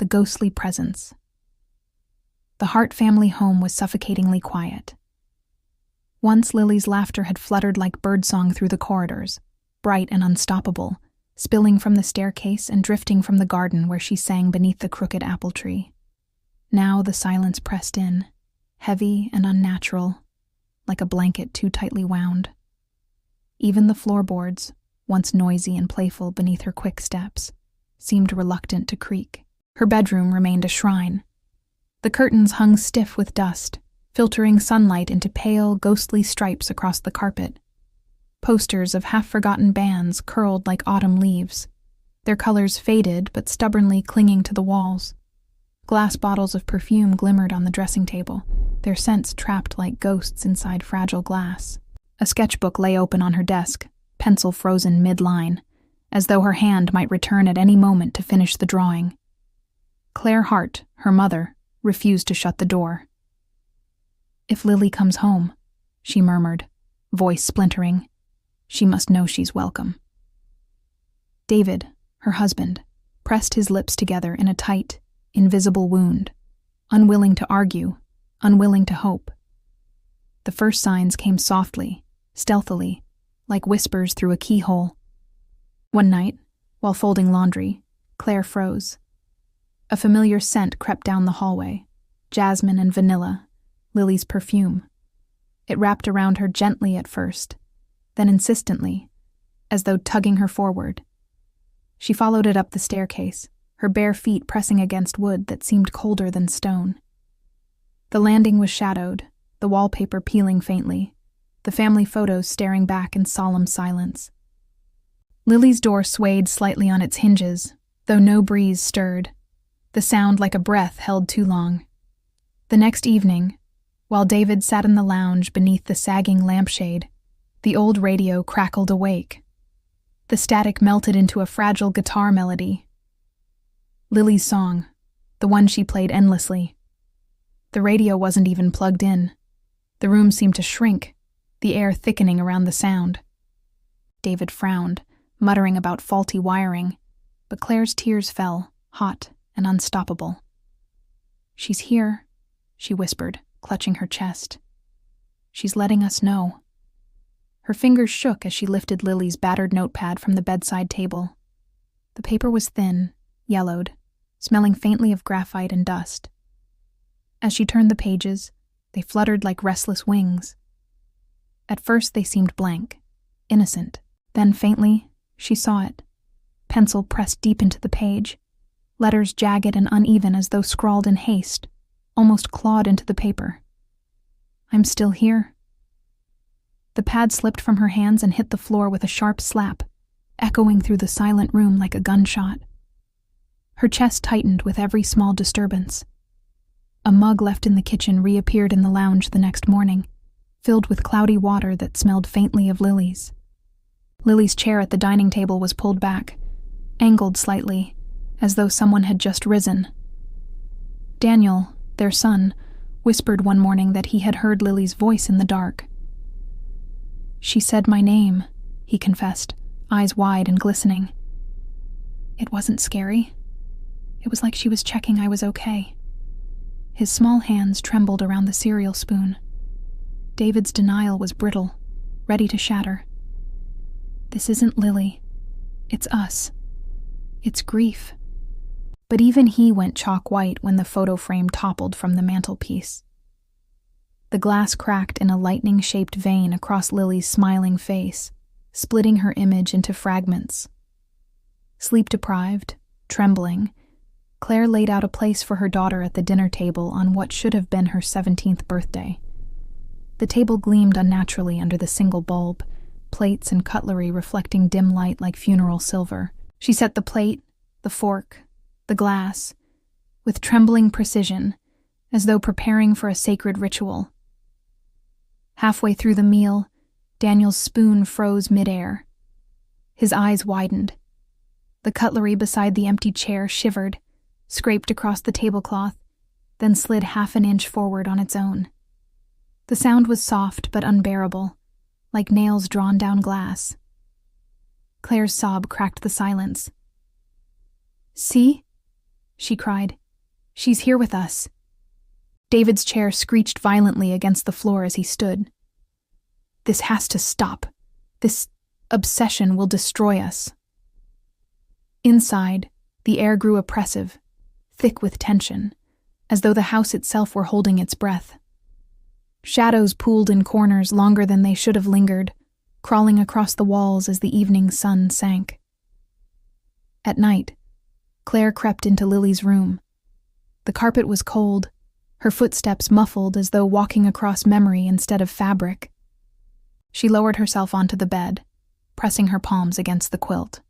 the ghostly presence. The Hart family home was suffocatingly quiet. Once Lily's laughter had fluttered like birdsong through the corridors, bright and unstoppable, spilling from the staircase and drifting from the garden where she sang beneath the crooked apple tree. Now the silence pressed in, heavy and unnatural, like a blanket too tightly wound. Even the floorboards, once noisy and playful beneath her quick steps, seemed reluctant to creak. Her bedroom remained a shrine. The curtains hung stiff with dust, filtering sunlight into pale, ghostly stripes across the carpet. Posters of half-forgotten bands curled like autumn leaves, their colors faded but stubbornly clinging to the walls. Glass bottles of perfume glimmered on the dressing table, their scents trapped like ghosts inside fragile glass. A sketchbook lay open on her desk, pencil frozen mid-line, as though her hand might return at any moment to finish the drawing. Claire Hart, her mother, refused to shut the door. "If Lily comes home," she murmured, voice splintering, "she must know she's welcome." David, her husband, pressed his lips together in a tight, invisible wound, unwilling to argue, unwilling to hope. The first signs came softly, stealthily, like whispers through a keyhole. One night, while folding laundry, Claire froze. A familiar scent crept down the hallway, jasmine and vanilla, Lily's perfume. It wrapped around her gently at first, then insistently, as though tugging her forward. She followed it up the staircase, her bare feet pressing against wood that seemed colder than stone. The landing was shadowed, the wallpaper peeling faintly, the family photos staring back in solemn silence. Lily's door swayed slightly on its hinges, though no breeze stirred, the sound like a breath held too long. The next evening, while David sat in the lounge beneath the sagging lampshade, the old radio crackled awake. The static melted into a fragile guitar melody. Lily's song, the one she played endlessly. The radio wasn't even plugged in. The room seemed to shrink, the air thickening around the sound. David frowned, muttering about faulty wiring, but Claire's tears fell, hot and unstoppable. "She's here," she whispered, clutching her chest. "She's letting us know." Her fingers shook as she lifted Lily's battered notepad from the bedside table. The paper was thin, yellowed, smelling faintly of graphite and dust. As she turned the pages, they fluttered like restless wings. At first they seemed blank, innocent. Then faintly, she saw it. Pencil pressed deep into the page, letters jagged and uneven as though scrawled in haste, almost clawed into the paper. "I'm still here." The pad slipped from her hands and hit the floor with a sharp slap, echoing through the silent room like a gunshot. Her chest tightened with every small disturbance. A mug left in the kitchen reappeared in the lounge the next morning, filled with cloudy water that smelled faintly of lilies. Lily's chair at the dining table was pulled back, angled slightly, as though someone had just risen. Daniel, their son, whispered one morning that he had heard Lily's voice in the dark. "She said my name," he confessed, eyes wide and glistening. "It wasn't scary. It was like she was checking I was okay." His small hands trembled around the cereal spoon. David's denial was brittle, ready to shatter. "This isn't Lily. It's us. It's grief." But even he went chalk white when the photo frame toppled from the mantelpiece. The glass cracked in a lightning-shaped vein across Lily's smiling face, splitting her image into fragments. Sleep-deprived, trembling, Claire laid out a place for her daughter at the dinner table on what should have been her 17th birthday. The table gleamed unnaturally under the single bulb, plates and cutlery reflecting dim light like funeral silver. She set the plate, the fork, the glass, with trembling precision, as though preparing for a sacred ritual. Halfway through the meal, Daniel's spoon froze midair. His eyes widened. The cutlery beside the empty chair shivered, scraped across the tablecloth, then slid half an inch forward on its own. The sound was soft but unbearable, like nails drawn down glass. Claire's sob cracked the silence. "See?" she cried. "She's here with us." David's chair screeched violently against the floor as he stood. "This has to stop. This obsession will destroy us." Inside, the air grew oppressive, thick with tension, as though the house itself were holding its breath. Shadows pooled in corners longer than they should have lingered, crawling across the walls as the evening sun sank. At night, Claire crept into Lily's room. The carpet was cold, her footsteps muffled as though walking across memory instead of fabric. She lowered herself onto the bed, pressing her palms against the quilt.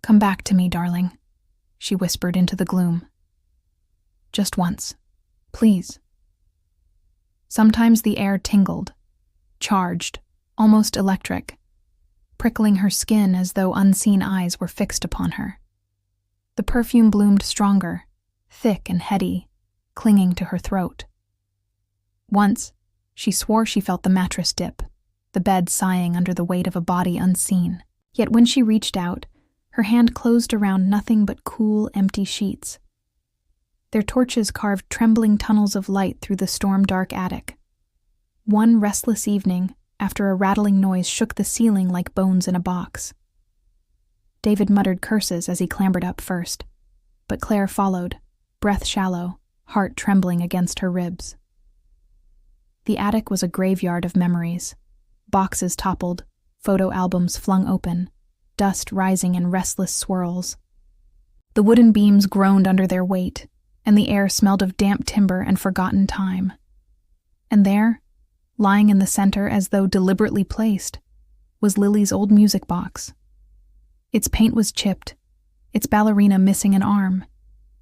"Come back to me, darling," she whispered into the gloom. "Just once, please." Sometimes the air tingled, charged, almost electric, prickling her skin as though unseen eyes were fixed upon her. The perfume bloomed stronger, thick and heady, clinging to her throat. Once, she swore she felt the mattress dip, the bed sighing under the weight of a body unseen. Yet when she reached out, her hand closed around nothing but cool, empty sheets. Their torches carved trembling tunnels of light through the storm-dark attic. One restless evening, after a rattling noise shook the ceiling like bones in a box. David muttered curses as he clambered up first, but Claire followed, breath shallow, heart trembling against her ribs. The attic was a graveyard of memories. Boxes toppled, photo albums flung open, dust rising in restless swirls. The wooden beams groaned under their weight, and the air smelled of damp timber and forgotten time. And there, lying in the center as though deliberately placed, was Lily's old music box. Its paint was chipped, its ballerina missing an arm,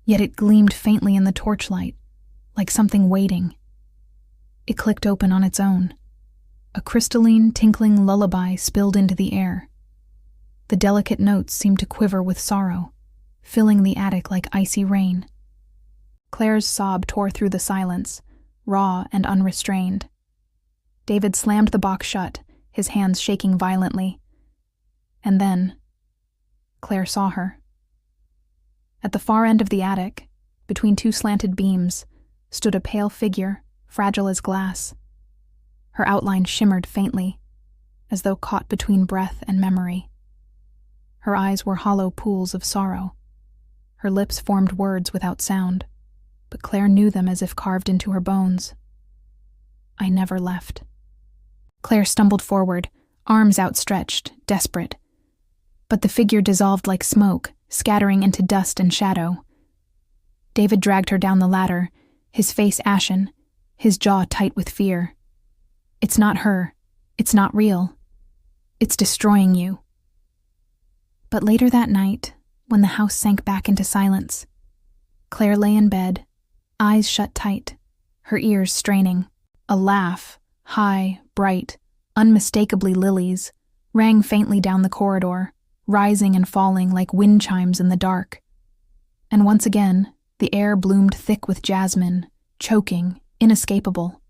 yet it gleamed faintly in the torchlight, like something waiting. It clicked open on its own. A crystalline, tinkling lullaby spilled into the air. The delicate notes seemed to quiver with sorrow, filling the attic like icy rain. Claire's sob tore through the silence, raw and unrestrained. David slammed the box shut, his hands shaking violently. And then, Claire saw her. At the far end of the attic, between two slanted beams, stood a pale figure, fragile as glass. Her outline shimmered faintly, as though caught between breath and memory. Her eyes were hollow pools of sorrow. Her lips formed words without sound, but Claire knew them as if carved into her bones. "I never left." Claire stumbled forward, arms outstretched, desperate. But the figure dissolved like smoke, scattering into dust and shadow. David dragged her down the ladder, his face ashen, his jaw tight with fear. "It's not her. It's not real. It's destroying you." But later that night, when the house sank back into silence, Claire lay in bed, eyes shut tight, her ears straining. A laugh, high, bright, unmistakably Lily's, rang faintly down the corridor, rising and falling like wind chimes in the dark. And once again, the air bloomed thick with jasmine, choking, inescapable.